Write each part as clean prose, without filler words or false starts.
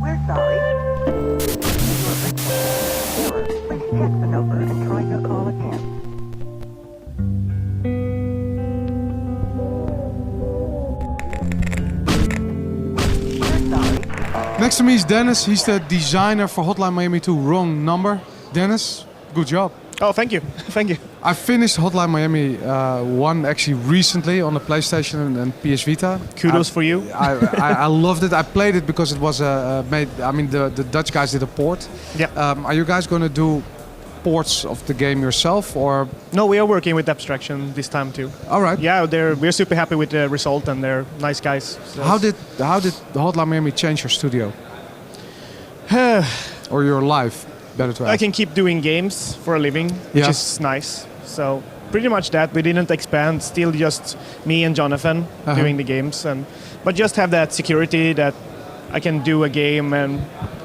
We're sorry. Please check the number and try your call again. Next to me is Dennis. He's the designer for Hotline Miami 2, Wrong Number. Dennis, good job. Oh, thank you. Thank you. I finished Hotline Miami 1 actually recently on the PlayStation and PS Vita. Kudos for you. I loved it. I played it because it was made. I mean, the Dutch guys did a port. Yeah. Are you guys going to do ports of the game yourself, or? No, we are working with abstraction this time too. All right. Yeah, we're super happy with the result, and they're nice guys. So How did Hotline Miami change your studio or your life? Better to ask. I can keep doing games for a living, which is nice. So pretty much that. We didn't expand. Still just me and Jonathan doing the games, but just have that security that I can do a game and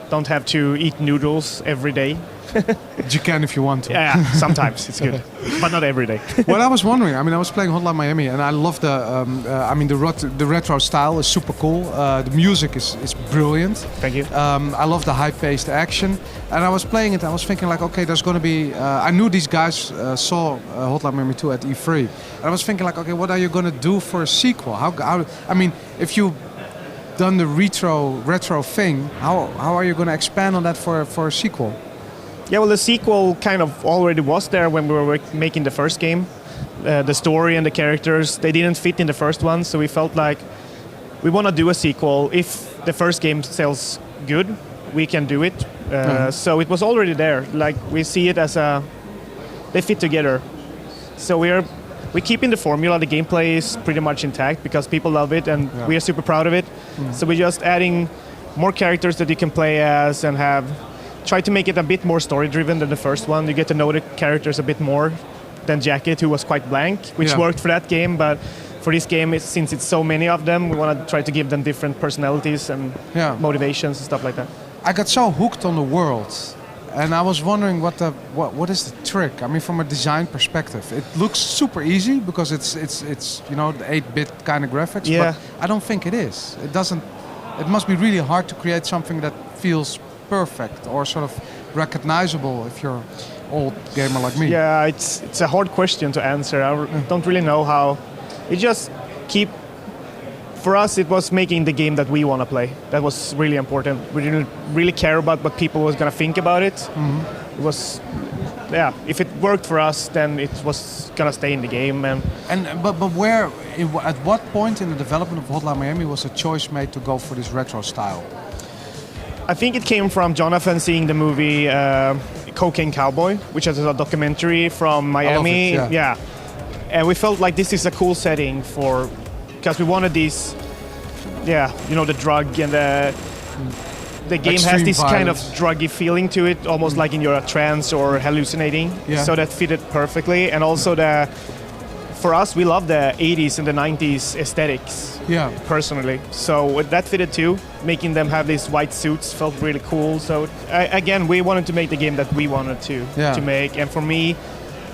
don't have to eat noodles every day. You can if you want to. Yeah, sometimes it's good, but not every day. Well, I was wondering. I mean, I was playing Hotline Miami, and I love the retro style is super cool. The music is brilliant. Thank you. I love the high-paced action, and I was playing it. I was thinking like, okay, there's going to be. I knew these guys saw Hotline Miami 2 at E3, and I was thinking like, okay, what are you going to do for a sequel? How? I mean, if you done the retro thing, how are you going to expand on that for a sequel? Yeah, well, the sequel kind of already was there when we were making the first game. The story and the characters, they didn't fit in the first one, so we felt like we want to do a sequel. If the first game sells good, we can do it. So it was already there. Like, we see it as they fit together. So we keep in the formula. The gameplay is pretty much intact because people love it, and we are super proud of it. So we're just adding more characters that you can play as and try to make it a bit more story-driven than the first one. You get to know the characters a bit more than Jacket, who was quite blank, which worked for that game. But for this game, since it's so many of them, we want to try to give them different personalities and motivations and stuff like that. I got so hooked on the world, and I was wondering what is the trick? I mean, from a design perspective, it looks super easy because it's the 8-bit kind of graphics. Yeah. But I don't think it is. It doesn't. It must be really hard to create something that feels perfect or sort of recognizable if you're an old gamer like me. Yeah, it's a hard question to answer. I don't really know how. For us, it was making the game that we want to play. That was really important. We didn't really care about what people was going to think about it. It was, if it worked for us, then it was going to stay in the game. But where, at what point in the development of Hotline Miami was a choice made to go for this retro style? I think it came from Jonathan seeing the movie Cocaine Cowboy, which is a documentary from Miami. I love it, And we felt like this is a cool setting because we wanted these, the drug and the game Extreme has this violence. kind of druggy feeling to it, almost like in you're a trance or hallucinating. Yeah. So that fitted perfectly. And also for us, we love the 80s and the 90s aesthetics. Yeah. Personally, so that fitted too. Making them have these white suits felt really cool. So again, we wanted to make the game that we wanted to make. And for me,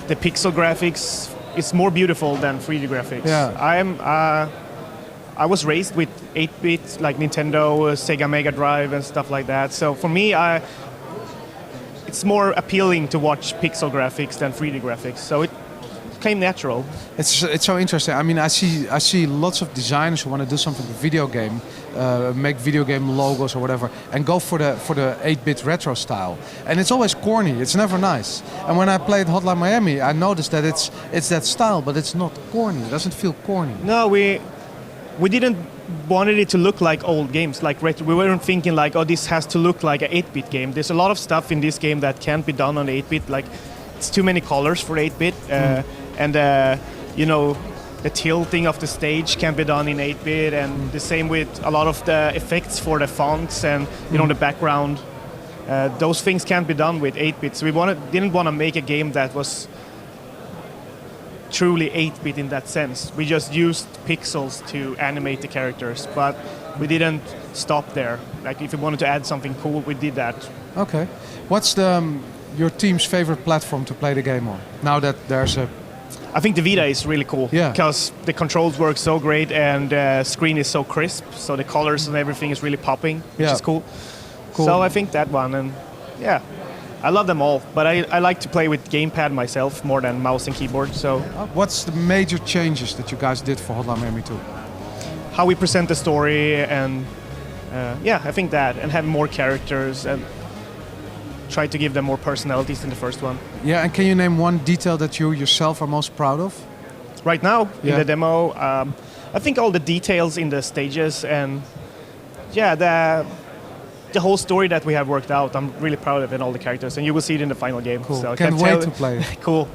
the pixel graphics is more beautiful than 3D graphics. Yeah. I was raised with 8-bit, like Nintendo, Sega Mega Drive, and stuff like that. So for me, it's more appealing to watch pixel graphics than 3D graphics. So it came natural. It's so interesting. I mean, I see lots of designers who want to do something with video game, make video game logos or whatever, and go for the 8-bit retro style. And it's always corny. It's never nice. And when I played Hotline Miami, I noticed that it's that style, but it's not corny. It doesn't feel corny. No, we didn't wanted it to look like old games, like retro. We weren't thinking like, oh, this has to look like an 8-bit game. There's a lot of stuff in this game that can't be done on 8-bit. Like, it's too many colors for 8-bit. And the tilting of the stage can be done in 8-bit, and the same with a lot of the effects for the fonts and the background. Those things can't be done with 8-bit. So we didn't want to make a game that was truly 8-bit in that sense. We just used pixels to animate the characters, but we didn't stop there. Like, if we wanted to add something cool, we did that. Okay. What's your team's favorite platform to play the game on? Now that there's I think the Vita is really cool. Yeah. Because the controls work so great and the screen is so crisp, so the colors and everything is really popping, which is cool. Cool. So I think that one, and yeah, I love them all, but I like to play with gamepad myself more than mouse and keyboard. So What's the major changes that you guys did for Hotline Miami 2? how we present the story, and yeah, I think that, and have more characters and try to give them more personalities than the first one. Yeah, and can you name one detail that you yourself are most proud of? Right now, in Yeah. the demo, I think all the details in the stages and yeah, the whole story that we have worked out, I'm really proud of, and all the characters, and you will see it in the final game. Cool. So I Can't can't wait tell- to play it. Cool.